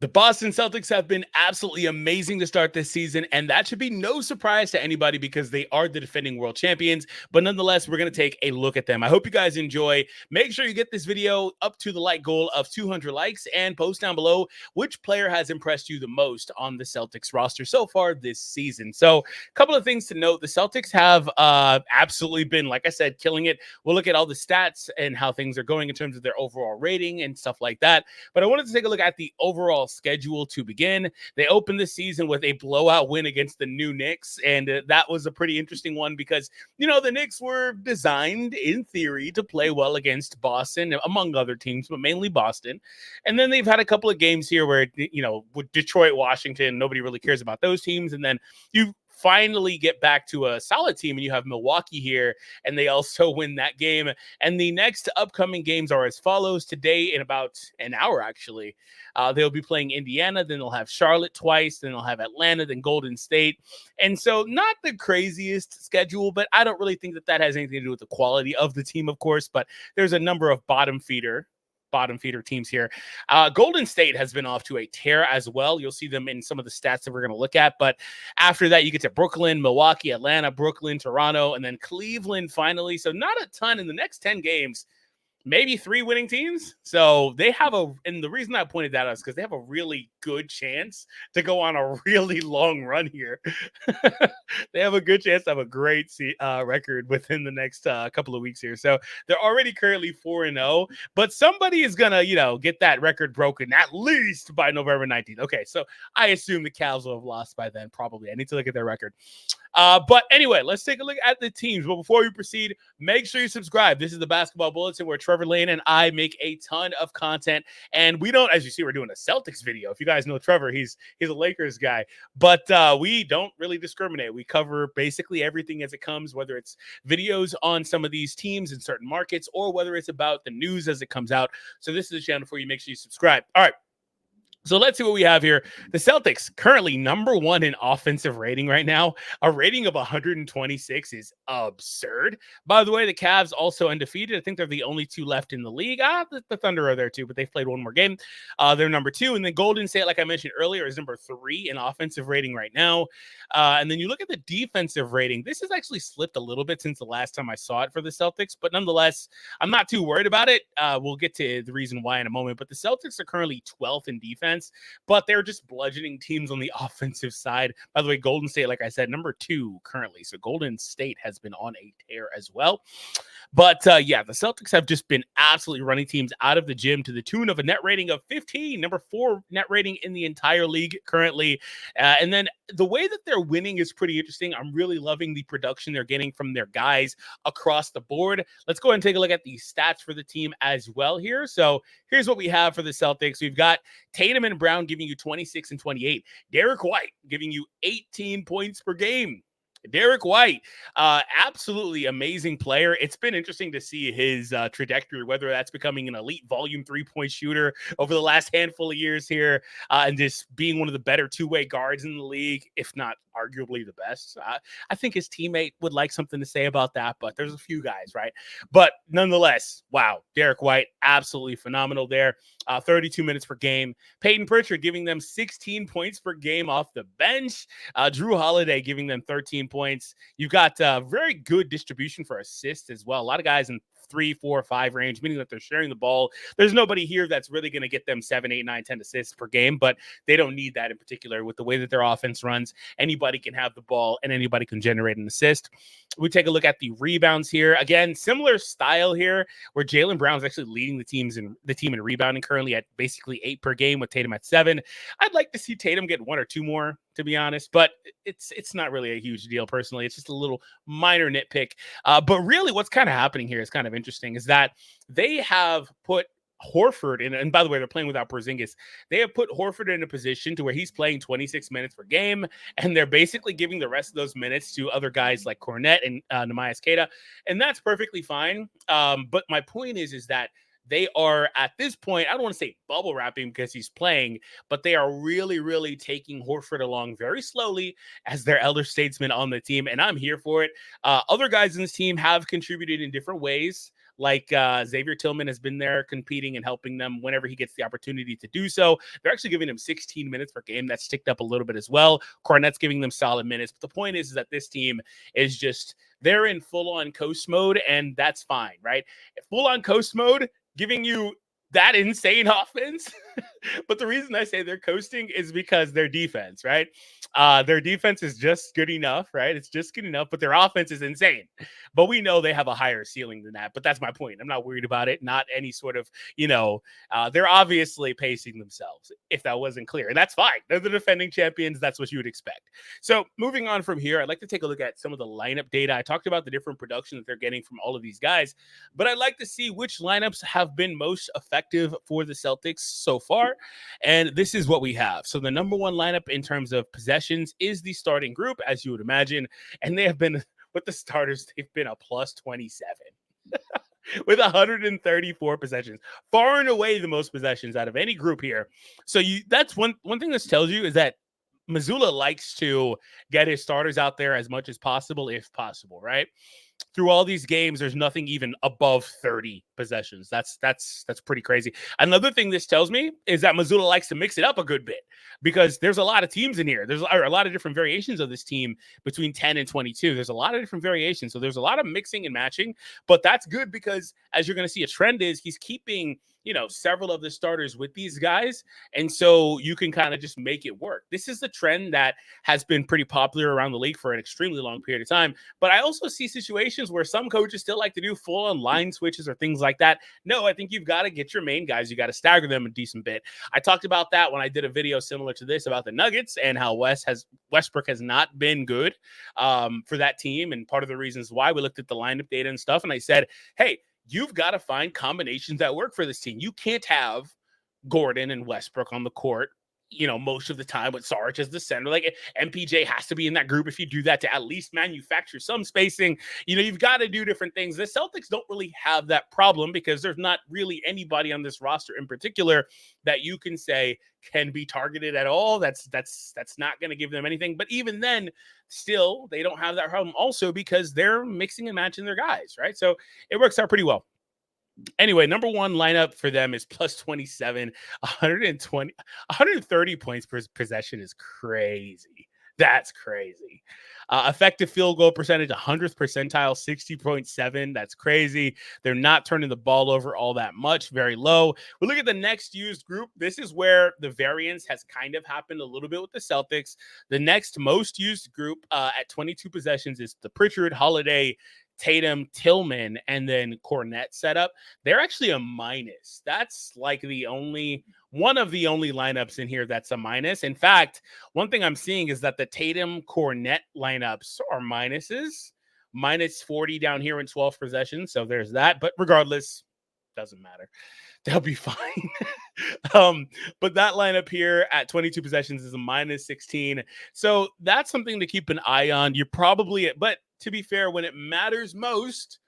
The Boston Celtics have been absolutely amazing to start this season, and that should be no surprise to anybody because they are the defending world champions. But nonetheless, we're going to take a look at them. I hope you guys enjoy. Make sure you get this video up to the like goal of 200 likes and post down below which player has impressed you the most on the Celtics roster so far this season. So, a couple of things to note. The Celtics have absolutely been, like I said, killing it. We'll look at all the stats and how things are going in terms of their overall rating and stuff like that. But I wanted to take a look at the overall schedule to begin. They opened the season with a blowout win against the new Knicks, and that was a pretty interesting one because, the Knicks were designed, in theory, to play well against Boston, among other teams, but mainly Boston. And then they've had a couple of games here where, with Detroit, Washington, nobody really cares about those teams. And then you finally get back to a solid team and you have Milwaukee here and they also win that game. And the next upcoming games are as follows. Today, in about an hour, actually, they'll be playing Indiana, then they'll have Charlotte twice, then they'll have Atlanta, then Golden State. And so not the craziest schedule, but I don't really think that has anything to do with the quality of the team, of course, but there's a number of bottom feeder teams here. Golden State has been off to a tear as well. You'll see them in some of the stats that we're going to look at. But after that, you get to Brooklyn, Milwaukee, Atlanta, Brooklyn, Toronto, and then Cleveland finally. So not a ton in the next 10 games. Maybe 3 winning teams. So they have and the reason I pointed that out is because they have a really good chance to go on a really long run here. They have a good chance to have a great record within the next couple of weeks here. So they're already currently 4-0, but somebody is going to, get that record broken at least by November 19th. Okay, so I assume the Cavs will have lost by then, probably. I need to look at their record. But anyway, let's take a look at the teams. But before we proceed, make sure you subscribe. This is the Basketball Bulletin where Trevor Lane and I make a ton of content. And we don't, as you see, we're doing a Celtics video. If you guys know Trevor, he's a Lakers guy. But we don't really discriminate. We cover basically everything as it comes, whether it's videos on some of these teams in certain markets or whether it's about the news as it comes out. So this is the channel for you. Make sure you subscribe. All right. So let's see what we have here. The Celtics currently number 1 in offensive rating right now. A rating of 126 is absurd. By the way, the Cavs also undefeated. I think they're the only 2 left in the league. The Thunder are there too, but they've played one more game. They're number 2. And then Golden State, like I mentioned earlier, is number 3 in offensive rating right now. And then you look at the defensive rating. This has actually slipped a little bit since the last time I saw it for the Celtics, but nonetheless, I'm not too worried about it. We'll get to the reason why in a moment, but the Celtics are currently 12th in defense. But they're just bludgeoning teams on the offensive side. By the way, Golden State, like I said, number 2 currently. So Golden State has been on a tear as well. But the Celtics have just been absolutely running teams out of the gym to the tune of a net rating of 15, number 4 net rating in the entire league currently. And then the way that they're winning is pretty interesting. I'm really loving the production they're getting from their guys across the board. Let's go ahead and take a look at the stats for the team as well here. So here's what we have for the Celtics. We've got Tatum and Brown giving you 26 and 28. Derek White giving you 18 points per game. Derek White, absolutely amazing player. It's been interesting to see his trajectory, whether that's becoming an elite volume 3-point shooter over the last handful of years here and just being one of the better 2-way guards in the league, if not arguably the best. I think his teammate would like something to say about that, but there's a few guys, right? But nonetheless, wow, Derek White, absolutely phenomenal there. 32 minutes per game. Peyton Pritchard giving them 16 points per game off the bench. Drew Holiday giving them 13 points. You've got very good distribution for assists as well. A lot of guys in 3, 4, 5 range, meaning that they're sharing the ball. There's nobody here that's really going to get them 7, 8, 9, 10 assists per game, but they don't need that in particular with the way that their offense runs. Anybody can have the ball and anybody can generate an assist. We take a look at the rebounds here. Again, similar style here where Jaylen Brown is actually leading the team in rebounding currently at basically 8 per game with Tatum at 7. I'd like to see Tatum get 1 or 2 more, to be honest, but it's not really a huge deal personally. It's just a little minor nitpick. But really what's kind of happening here is kind of interesting is that they have put Horford in, and by the way, they're playing without Porzingis. They have put Horford in a position to where he's playing 26 minutes per game, and they're basically giving the rest of those minutes to other guys like Cornette and Nehemiah Queta, and that's perfectly fine. But my point is that they are at this point, I don't want to say bubble wrapping because he's playing, but they are really, really taking Horford along very slowly as their elder statesman on the team. And I'm here for it. Other guys in this team have contributed in different ways. like Xavier Tillman has been there competing and helping them whenever he gets the opportunity to do so. They're actually giving him 16 minutes per game. That's ticked up a little bit as well. Cornette's giving them solid minutes. But the point is that this team is just, they're in full-on coast mode, and that's fine, right? Full-on coast mode, giving you that insane offense. But the reason I say they're coasting is because their defense, right? Their defense is just good enough, right? It's just good enough, but their offense is insane. But we know they have a higher ceiling than that. But that's my point. I'm not worried about it. Not any sort of, they're obviously pacing themselves, if that wasn't clear. And that's fine. They're the defending champions. That's what you would expect. So moving on from here, I'd like to take a look at some of the lineup data. I talked about the different production that they're getting from all of these guys, but I'd like to see which lineups have been most effective for the Celtics so far. And this is what we have. So the number one lineup in terms of possessions is the starting group, as you would imagine. And they have been, with the starters, they've been a plus 27 with 134 possessions, far and away the most possessions out of any group here. So that's one thing this tells you is that Mazzulla likes to get his starters out there as much as possible, if possible, right? Through all these games, there's nothing even above 30 possessions. That's pretty crazy. Another thing this tells me is that Mazzulla likes to mix it up a good bit, because there's a lot of teams in here. There's a lot of different variations of this team between 10 and 22. There's a lot of different variations. So there's a lot of mixing and matching, but that's good because, as you're going to see, a trend is he's keeping several of the starters with these guys. And so you can kind of just make it work. This is the trend that has been pretty popular around the league for an extremely long period of time. But I also see situations where some coaches still like to do full on line switches or things like that. No, I think you've got to get your main guys. You got to stagger them a decent bit. I talked about that when I did a video similar to this about the Nuggets and how Westbrook has not been good for that team. And part of the reasons why, we looked at the lineup data and stuff. And I said, hey, you've got to find combinations that work for this team. You can't have Gordon and Westbrook on the court, most of the time with Sarge as the center. Like, MPJ has to be in that group if you do that, to at least manufacture some spacing. You've got to do different things. The Celtics don't really have that problem because there's not really anybody on this roster in particular that you can say can be targeted at all. That's not going to give them anything. But even then, still, they don't have that problem also because they're mixing and matching their guys, right? So it works out pretty well. Anyway, number one lineup for them is plus 27, 130 points per possession is crazy. That's crazy. Effective field goal percentage, 100th percentile, 60.7. That's crazy. They're not turning the ball over all that much, very low. We look at the next used group. This is where the variance has kind of happened a little bit with the Celtics. The next most used group at 22 possessions is the Pritchard, Holiday, Tatum, Tillman, and then Cornette setup. They're actually a minus. That's like one of the only lineups in here that's a minus. In fact, one thing I'm seeing is that the Tatum Cornette lineups are minuses, minus 40 down here in 12 possessions. So there's that. But regardless, doesn't matter. They'll be fine. But that lineup here at 22 possessions is a minus 16. So that's something to keep an eye on. But to be fair, when it matters most,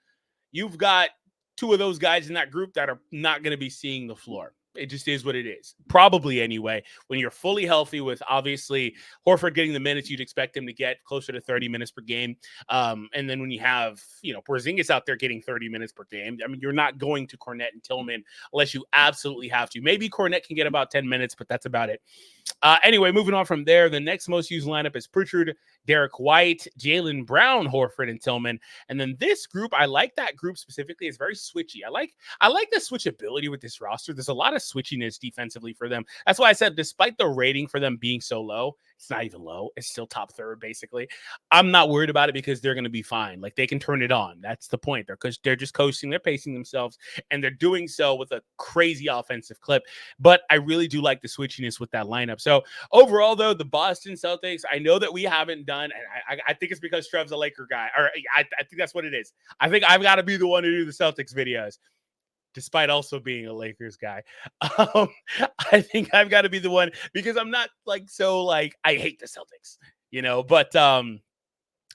you've got two of those guys in that group that are not going to be seeing the floor. It just is what it is. Probably anyway, when you're fully healthy with obviously Horford getting the minutes you'd expect him to get, closer to 30 minutes per game. And then when you have, Porzingis out there getting 30 minutes per game, I mean, you're not going to Cornette and Tillman unless you absolutely have to. Maybe Cornette can get about 10 minutes, but that's about it. Anyway, moving on from there, the next most used lineup is Pritchard, Derek White, Jaylen Brown, Horford, and Tillman. And then this group, I like that group specifically. It's very switchy. I like the switchability with this roster. There's a lot of switchiness defensively for them. That's why I said, despite the rating for them being so low, it's not even low. It's still top third, basically. I'm not worried about it because they're going to be fine. Like, they can turn it on. That's the point. They're just coasting. They're pacing themselves, and they're doing so with a crazy offensive clip. But I really do like the switchiness with that lineup. So overall, though, the Boston Celtics, I know that we haven't done, and I think it's because Trev's a Laker guy, or I think that's what it is. I think I've got to be the one to do the Celtics videos, despite also being a Lakers guy. I think I've got to be the one because I'm not I hate the Celtics, but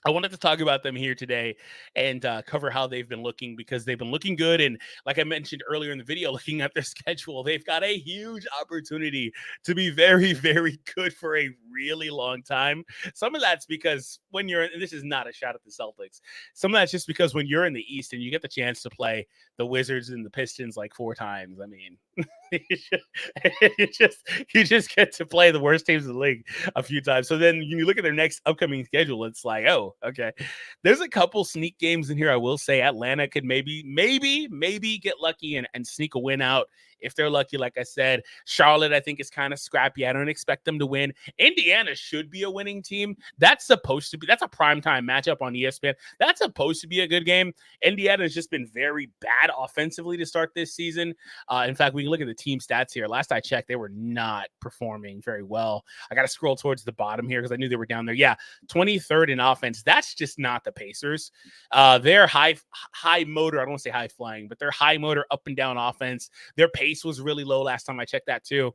I wanted to talk about them here today and cover how they've been looking because they've been looking good. And like I mentioned earlier in the video, looking at their schedule, they've got a huge opportunity to be very, very good for a really long time. Some of that's because when you're, and this is not a shot at the Celtics, some of that's just because when you're in the East and you get the chance to play the Wizards and the Pistons like 4 times, I mean, you just get to play the worst teams in the league a few times. So then you look at their next upcoming schedule, it's like, oh, okay. There's a couple sneak games in here. I will say Atlanta could maybe get lucky and sneak a win out if they're lucky. Like I said, Charlotte, I think, is kind of scrappy. I don't expect them to win. Indiana should be a winning team. That's a primetime matchup on ESPN. That's supposed to be a good game. Indiana has just been very bad offensively to start this season. In fact, we can look at the team stats here. Last I checked, they were not performing very well. I got to scroll towards the bottom here because I knew they were down there. Yeah, 23rd in offense. That's just not the Pacers. They're high motor. I don't want to say high flying, but they're high motor up and down offense. Their pace was really low last time I checked that too.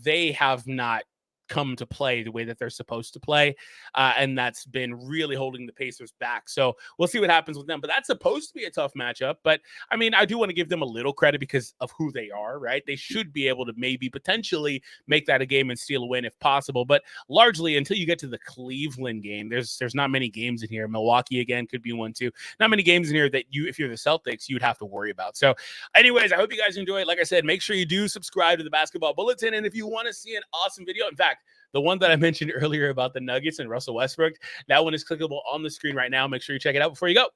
They have not come to play the way that they're supposed to play. And that's been really holding the Pacers back. So we'll see what happens with them. But that's supposed to be a tough matchup. But I mean, I do want to give them a little credit because of who they are, right? They should be able to maybe potentially make that a game and steal a win if possible. But largely until you get to the Cleveland game, there's not many games in here. Milwaukee again could be one too. Not many games in here that if you're the Celtics, you'd have to worry about. So anyways, I hope you guys enjoy it. Like I said, make sure you do subscribe to the Basketball Bulletin. And if you want to see an awesome video, in fact, the one that I mentioned earlier about the Nuggets and Russell Westbrook, that one is clickable on the screen right now. Make sure you check it out before you go.